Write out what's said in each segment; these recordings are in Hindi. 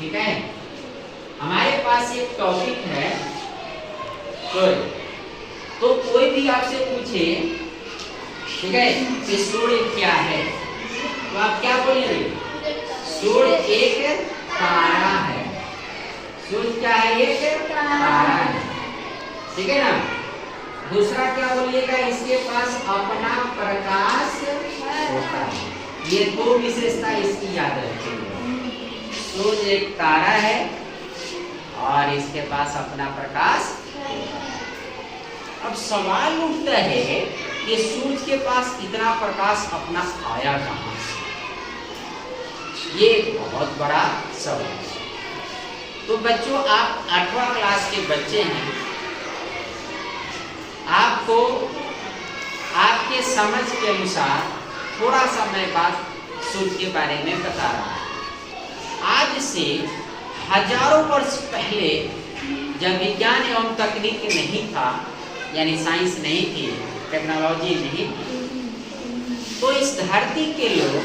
ठीक है, हमारे पास एक टॉपिक है सूर्य। तो कोई भी आपसे पूछे, ठीक है, कि सूर्य क्या है, तो आप क्या बोलेंगे? सूर्य एक तारा है। सूर्य क्या है? एक तारा है, ठीक है ना। दूसरा क्या बोलिएगा? इसके पास अपना प्रकाश होता है। ये दो विशेषता इसकी याद रखिएगा। सूर्य एक तारा है और इसके पास अपना प्रकाश। अब सवाल उठता है कि सूर्य के पास इतना प्रकाश अपना आया कहां से? ये एक बहुत बड़ा सवाल है। तो बच्चों, आप 8वां क्लास के बच्चे हैं, आपको आपके समझ के अनुसार थोड़ा सा मैं बात सूर्य के बारे में बता रहा हूं। आज से हजारों वर्ष पहले, जब विज्ञान एवं तकनीक नहीं था, यानी साइंस नहीं थी, टेक्नोलॉजी नहीं थी, तो इस धरती के लोग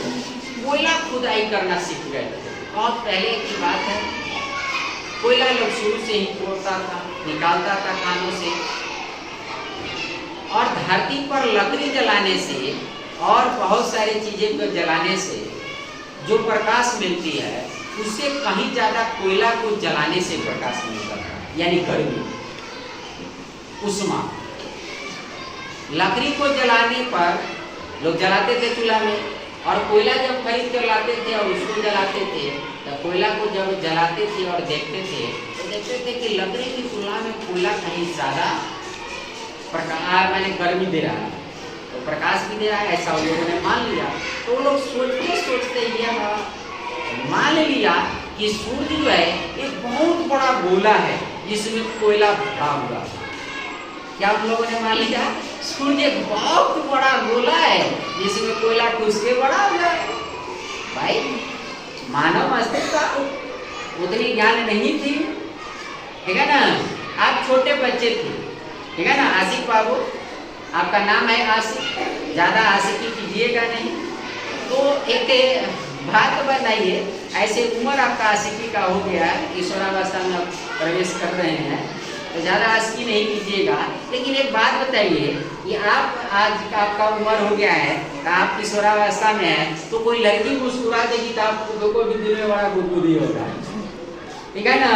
कोयला खुदाई करना सीख गए थे। बहुत पहले की बात है। कोयला लोग शुरू से ही तोड़ता था, निकालता था खानों से, और धरती पर लकड़ी जलाने से और बहुत सारी चीजें को जलाने से जो प्रकाश मिलती है, उससे कहीं ज्यादा कोयला को जलाने से प्रकाश मिलता था, यानी गर्मी, उष्मा। लकड़ी को जलाने पर लोग जलाते थे चूल्हा में, और कोयला जब खरीद कर लाते थे और उसको जलाते थे, तो कोयला को जब जलाते थे और देखते थे, तो देखते थे कि लकड़ी की तुलना में कोयला कहीं ज्यादा प्रकाश, मैंने गर्मी दे रहा है, तो प्रकाश भी दे रहा है, ऐसा उन लोगों ने मान लिया। तो लोग सोचते सोचते यह मान लिया कि सूर्य जो है एक बहुत बड़ा गोला है जिसमें कोयला भरा हुआ है। क्या उन लोगों ने मान लिया? सूर्य एक बहुत बड़ा गोला है जिसमें कोयला ठूस के बड़ा हो जाए। भाई, मानव अस्तित्व उतनी ज्ञान नहीं थी, ठीक है ना। आप छोटे बच्चे थे, ठीक है ना। आशिक बाबू, आपका नाम है आशिक, ज्यादा आशिकी कीजिएगा नहीं। तो एक बात बनाइए, ऐसे उम्र आपका आशिकी का हो गया, किशोरावस्था में आप प्रवेश कर रहे हैं, तो ज़्यादा आशिकी नहीं कीजिएगा। लेकिन एक बात बताइए कि आप आज आपका उम्र हो गया है, तो आप किशोरावस्था में है, तो कोई लड़की मुस्कुरा देगी तो आपको को भी दिल में बड़ा गुदगुदी होगा, ठीक है ना।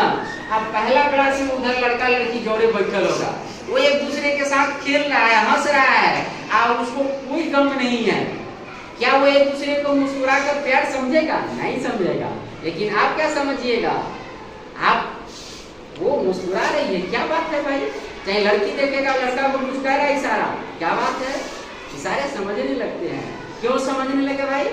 आप पहला क्लास में उधर लड़का लड़की जोड़े बैठल होगा, वो एक दूसरे के साथ खेल रहा है, हंस रहा है, और उसको कोई गम नहीं है। क्या वो एक दूसरे को मुस्कुरा कर प्यार समझेगा? नहीं समझेगा। लेकिन आप क्या समझिएगा, आप वो मुस्कुरा रही है, क्या बात है भाई। चाहे लड़की देखेगा, लड़का को मुस्कुरा रहा है, इशारा, क्या बात है। इशारे समझने लगते हैं। क्यों समझने लगे भाई?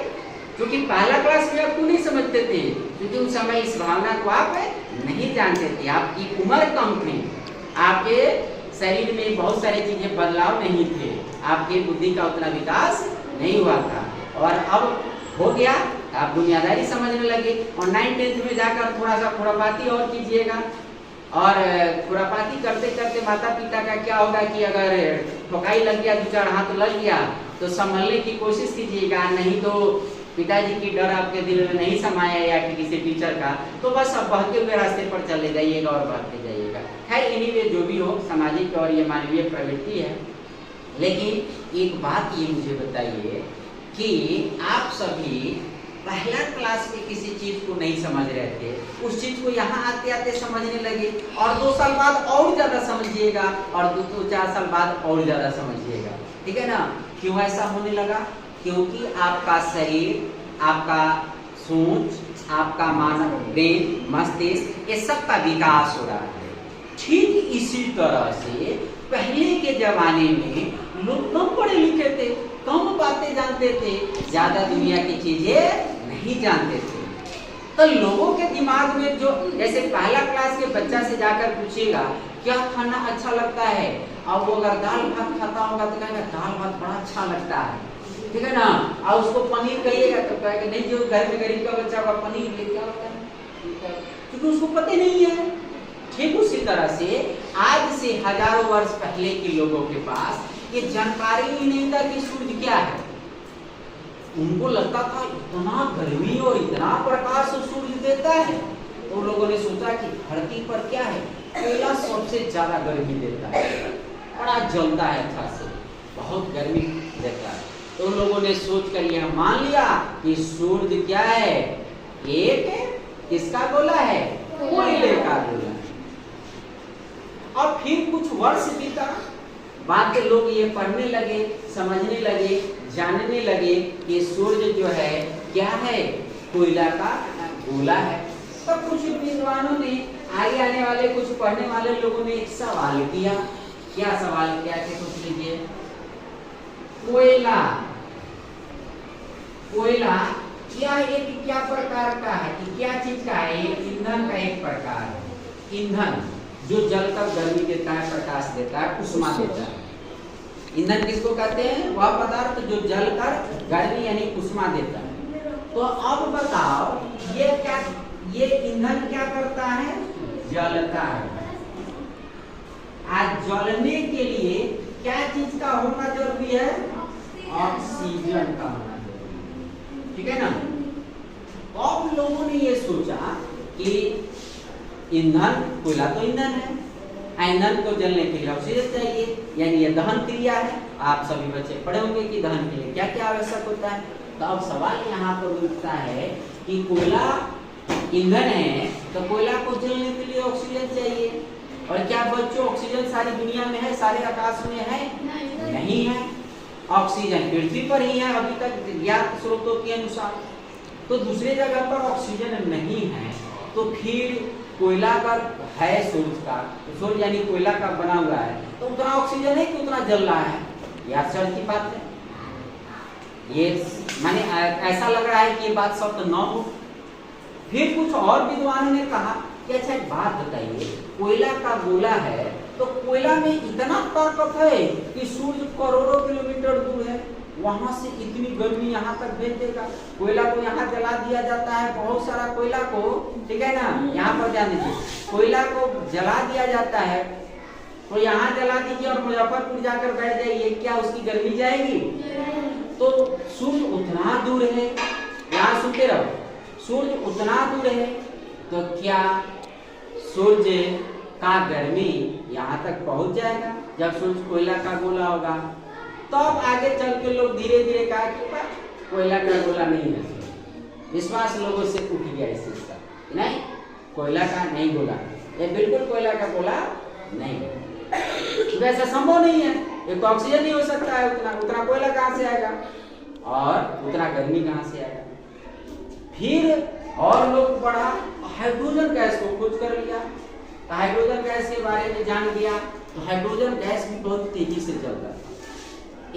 क्योंकि पहला क्लास में आपको नहीं समझते थे, क्योंकि उस समय इस भावना को आप नहीं जानते थे। आपकी उम्र कम थी, आपके शरीर में बहुत सारी चीजें बदलाव नहीं थे, आपके बुद्धि का उतना विकास नहीं हुआ था। और अब हो गया, आप दुनियादारी समझने लगे, और 9th-10th में जाकर थोड़ा सा खुरापाती और कीजिएगा। और खुरापाती करते करते माता पिता का क्या होगा कि अगर ठोकाई लग गया, 2-4 हाथ लग गया, तो संभलने की कोशिश कीजिएगा। नहीं तो पिताजी की डर आपके दिल में नहीं समाया, या कि किसी टीचर का, तो बस अब बहते हुए रास्ते पर चले जाइएगा और बढ़ते जाइएगा। खैर, एनीवे जो भी हो, सामाजिक और ये मानवीय प्रवृत्ति है। लेकिन एक बात ये मुझे बताइए कि आप सभी पहला क्लास में किसी चीज को नहीं समझ रहे थे, उस चीज को यहाँ आते आते समझने लगे, और 2 साल बाद और ज्यादा समझिएगा, और 2-4 साल बाद और ज्यादा समझिएगा, ठीक है ना। क्यों ऐसा होने लगा? क्योंकि आपका शरीर, आपका सोच, आपका मानव ब्रेन, मस्तिष्क, ये सब का विकास हो रहा है। ठीक इसी तरह से पहले के जमाने में लोग कम पढ़े लिखे थे, कम बातें जानते थे, ज्यादा दुनिया की चीजें नहीं जानते थे। तो लोगों के दिमाग में जो, जैसे पहला क्लास के बच्चा से जाकर पूछिएगा क्या खाना अच्छा लगता है, और वो अगर दाल भात खाता होगा तो कहेगा दाल भात बड़ा अच्छा लगता है, ठीक है ना। और उसको पनीर कहिएगा तो कहेगा नहीं, जो घर में गरीब का बच्चा होगा पनीर ले, क्या होता है, क्योंकि उसको पता नहीं है। ठीक उसी तरह से आज से हजारों वर्ष पहले के लोगों के पास ये जानकारी ही नहीं था कि सूर्य क्या है। उनको लगता था इतना गर्मी और इतना प्रकाश सूर्य देता है, तो लोगों ने सोचा कि धरती पर क्या है, कोयला सबसे ज्यादा गर्मी देता है, बड़ा जलता है अच्छा से, बहुत गर्मी देता है। तो लोगों ने सोच कर यह मान लिया कि सूर्य क्या है, एक किसका गोला है, कोयले का गोला। और फिर कुछ वर्ष बीता, बाद में लोग ये पढ़ने लगे, समझने लगे, जानने लगे कि सूर्य जो है क्या है, कोयला का गोला है। तो कुछ विद्वानों ने, आगे आने वाले कुछ पढ़ने वाले लोगों ने एक सवाल किया। क्या सवाल किया कि सोच लीजिए, कोयला कोयला क्या एक क्या प्रकार का है, कि क्या चीज का है, ईंधन का एक प्रकार है। ईंधन जो जलकर गर्मी देता है, प्रकाश देता है, उष्मा देता है। ईंधन किसको कहते हैं, वह पदार्थ जो जलकर गर्मी यानी उष्मा देता है। तो अब बताओ ये क्या, ये ईंधन क्या करता है, जलता है। आज जलने के लिए क्या चीज का होना जरूरी है, ऑक्सीजन का होना जरूरी है, ठीक है ना। अब लोगों ने ये सोचा कि ईंधन, कोयला तो ईंधन है, ईंधन को जलने के लिए ऑक्सीजन चाहिए, यानी ये दहन क्रिया है। आप सभी बच्चे पढ़े होंगे कि दहन के लिए क्या क्या आवश्यक होता है। तो अब सवाल यहाँ पर उठता है कि कोयला ईंधन है, तो कोयला को जलने के लिए ऑक्सीजन चाहिए। और क्या बच्चों ऑक्सीजन सारी दुनिया में है, सारे आकाश में है? नहीं है। ऑक्सीजन पृथ्वी पर ही है अभी तक ज्ञात स्रोतों के अनुसार। तो दूसरे जगह पर ऑक्सीजन नहीं है, तो फिर कोयला का है सूर्य का, सूर्य यानी कोयला का बना हुआ है, तो उतना ऑक्सीजन है कि उतना जल रहा है। यह आश्चर्य की बात है। ये माने ऐसा लग रहा है कि ये बात सत्य न हो। फिर कुछ और विद्वानों ने कहा कि अच्छा एक बात बताइए, कोयला का गोला है तो कोयला में इतना ताकत है कि सूर्य करोड़ों किलोमीटर दूर है, वहां से इतनी गर्मी यहाँ तक भेज देगा। कोयला को यहाँ जला दिया जाता है, बहुत सारा कोयला को, ठीक है ना, यहाँ पर ध्यान दीजिए, कोयला को जला दिया जाता है, तो यहाँ जला दीजिए और मुजफ्फरपुर जाकर बैठ जाइए, क्या उसकी गर्मी जाएगी? तो सूर्य उतना दूर है, यहाँ सुनते रहो, सूर्य उतना दूर है, तो क्या सूर्य का गर्मी यहाँ तक पहुंच जाएगा? जब सूर्य कोयला का गोला होगा, तो अब आगे चल के लोग धीरे धीरे कहा कि कोयला का गोला नहीं है। विश्वास लोगों से उठ गया इस चीज का, नहीं कोयला का नहीं गोला, ये बिल्कुल कोयला का गोला नहीं है, वैसा संभव नहीं है। एक तो ऑक्सीजन नहीं हो सकता है, उतना कोयला कहाँ से आएगा और उतना गर्मी कहाँ से आएगा। फिर और लोग बढ़ा, हाइड्रोजन गैस को खोज कर लिया, तो हाइड्रोजन गैस के बारे में जान लिया। तो हाइड्रोजन गैस भी बहुत तेजी से चलता है,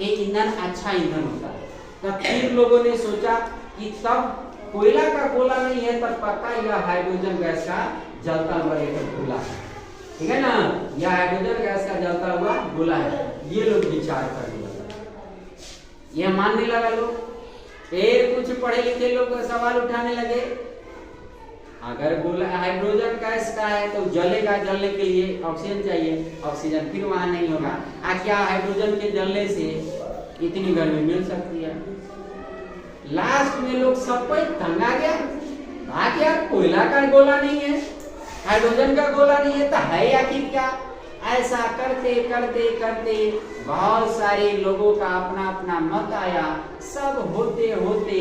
एक ईंधन अच्छा ईंधन होता है। तब फिर लोगों ने सोचा कि तब कोयला का गोला नहीं है, तब पता यह हाइड्रोजन गैस का जलता हुआ एक गोला है, ठीक है ना, यह हाइड्रोजन गैस का जलता हुआ गोला है। ये लोग विचार करने लगा, यह मानने लगा लोग। फिर कुछ पढ़े लिखे लोग सवाल उठाने लगे, अगर गोला हाइड्रोजन गैस का है तो जलेगा, जलने के लिए ऑक्सीजन चाहिए, ऑक्सीजन फिर वहां नहीं होगा। क्या हाइड्रोजन के जलने से इतनी गर्मी मिल सकती है? लास्ट में लोग सब कोई तंग आ गया, भाग यार कोयला का गोला नहीं है, हाइड्रोजन का गोला नहीं है, तो है आखिर क्या? ऐसा करते करते करते बहुत सारे लोगों का अपना अपना मत आया। सब होते होते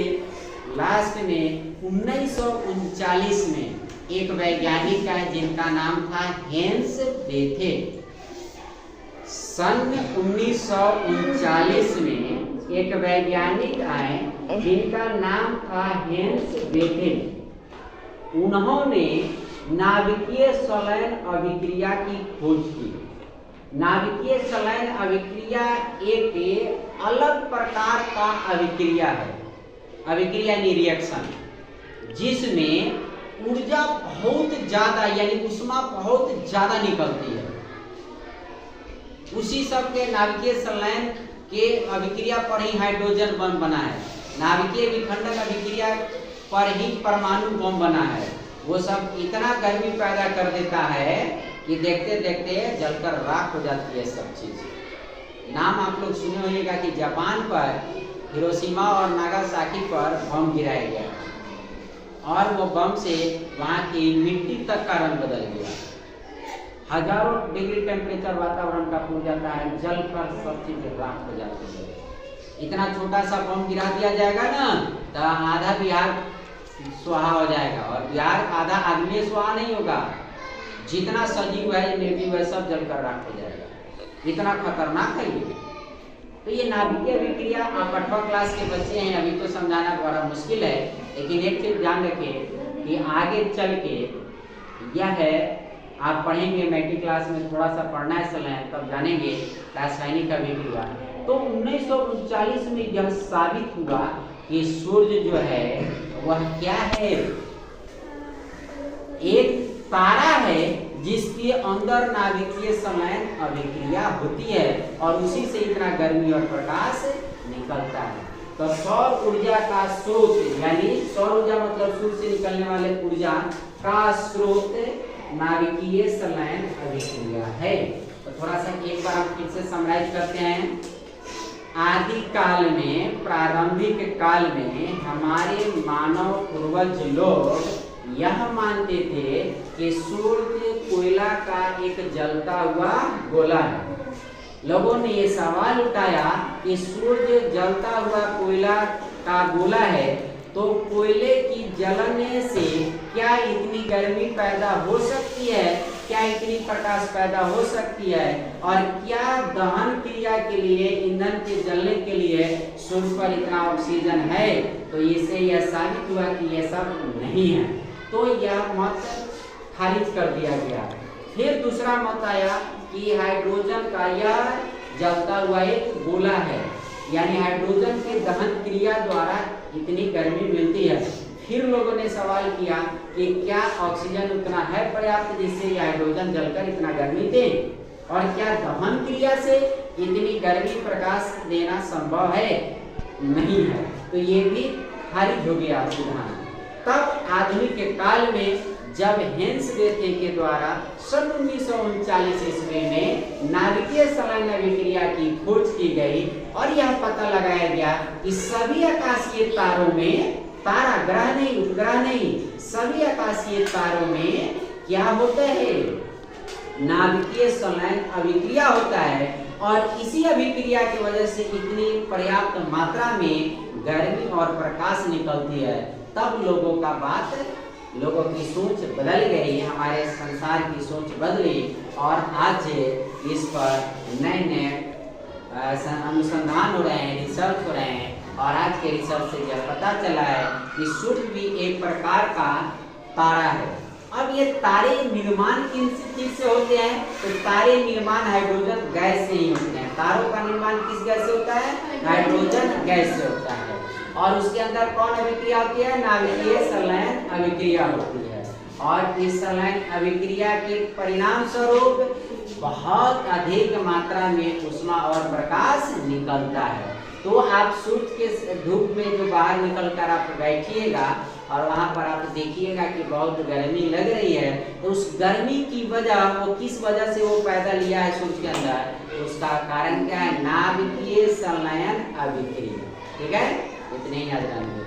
लास्ट में 1939 में एक वैज्ञानिक है जिनका नाम था हेंस बेथे। सन 1939 में एक वैज्ञानिक आए जिनका नाम था हेंस बेथे। उन्होंने नाभिकीय संलयन अभिक्रिया की खोज की। नाभिकीय संलयन अभिक्रिया एक अलग प्रकार का अभिक्रिया है, अभिक्रिया यानी रिएक्शन, जिसमें ऊर्जा बहुत ज्यादा यानी ऊष्मा बहुत ज्यादा निकलती है। उसी सब के नाभिकीय संलयन के अभिक्रिया पर ही हाइड्रोजन बम बना है, नाभिकीय विखंडन अभिक्रिया पर ही परमाणु बम बना है। वो सब इतना गर्मी पैदा कर देता है कि देखते देखते जलकर राख हो जाती है सब चीज। नाम आप लोग सुने होंगे कि जापान पर हिरोशिमा और नागासाकी पर बम गिराया गया और वो बम से वहाँ की मिट्टी तक का रंग बदल गया। हजारों डिग्री टेम्परेचर वातावरण का हो जाता है, जल कर सब चीज राख हो जाती है। इतना छोटा सा बम गिरा दिया जाएगा ना तो आधा बिहार स्वाहा हो जाएगा, और बिहार आधा आदमी स्वाहा नहीं होगा, जितना सजीव है निर्जीव है सब जलकर राख हो जाएगा। इतना खतरनाक है ये। तो ये नाभिकीय अभिक्रिया आप 8वां क्लास के बच्चे हैं, अभी तो समझाना बड़ा मुश्किल है, लेकिन एक चीज ध्यान रखें कि आगे चल के यह है आप पढ़ेंगे मैट्रिक क्लास में, थोड़ा सा पढ़ना है समय तब जानेंगे रासायनिक अभिक्रिया। तो 1939 में यह साबित हुआ कि सूर्य जो है वह क्या है, एक तारा है जिसके अंदर नाभिकीय संलयन अभिक्रिया होती है और उसी से इतना गर्मी और प्रकाश निकलता है। तो सौर ऊर्जा का स्रोत, यानी सौर ऊर्जा मतलब सूर्य से निकलने वाले ऊर्जा का स्रोत नाभिकीय संलयन अभिक्रिया है। तो थोड़ा सा एक बार हम फिर से समराइज करते हैं। आदि काल में, प्रारंभिक काल में हमारे मानव पूर्वज लोग यह मानते थे कि सूर्य कोयला का एक जलता हुआ गोला है। लोगों ने ये सवाल उठाया कि सूर्य जलता हुआ कोयला का गोला है, तो कोयले की जलने से क्या इतनी गर्मी पैदा हो सकती है, क्या इतनी प्रकाश पैदा हो सकती है, और क्या दहन क्रिया के लिए, ईंधन के जलने के लिए सूर्य पर इतना ऑक्सीजन है। तो इससे यह साबित हुआ कि यह सब नहीं है, तो यह मत खारिज कर दिया गया। फिर दूसरा मत आया कि हाइड्रोजन का यह जलता हुआ एक गोला है, यानी हाइड्रोजन के दहन क्रिया द्वारा इतनी गर्मी मिलती है। फिर लोगों ने सवाल किया कि क्या ऑक्सीजन उतना है पर्याप्त जिससे यह हाइड्रोजन जलकर इतना गर्मी दे, और क्या दहन क्रिया से इतनी गर्मी प्रकाश देना संभव है, नहीं है। तो ये भी खारिज हो गया सिद्धांत। तब आधुनिक काल में जब हेंस बेथे के द्वारा सन 1939 ईस्वी में नाभिकीय संलयन अभिक्रिया की खोज की गई और यह पता लगाया गया कि सभी आकाशीय तारों में, तारा ग्रह नहीं उपग्रह नहीं, सभी आकाशीय तारों में क्या होता है, नाभिकीय संलयन अभिक्रिया होता है, और इसी अभिक्रिया की वजह से इतनी पर्याप्त मात्रा में गर्मी और प्रकाश निकलती है। तब लोगों की सोच बदल गई, हमारे संसार की सोच बदली, और आज इस पर नए नए अनुसंधान हो रहे हैं, रिसर्च हो रहे हैं, और आज के रिसर्च से यह पता चला है कि सूर्य भी एक प्रकार का तारा है। अब ये तारे निर्माण किन चीज से होते हैं, तो तारे निर्माण हाइड्रोजन गैस से ही होते हैं। तारों का निर्माण किस गैस से होता है, हाइड्रोजन गैस से होता है, और उसके अंदर कौन अभिक्रिया होती है, नाभिकीय संलयन अभिक्रिया होती है, और इस संलयन अभिक्रिया के परिणाम स्वरूप बहुत अधिक मात्रा में ऊष्मा और प्रकाश निकलता है। तो आप सूर्य के धूप में जो बाहर निकल कर आप बैठिएगा और वहां पर आप देखिएगा कि बहुत गर्मी लग रही है, तो उस गर्मी की वजह, वो किस वजह से वो पैदा लिया है सूर्य के अंदर, उसका कारण क्या है, नाभिकीय संलयन अभिक्रिया। ठीक है, इतने ही याद रखना।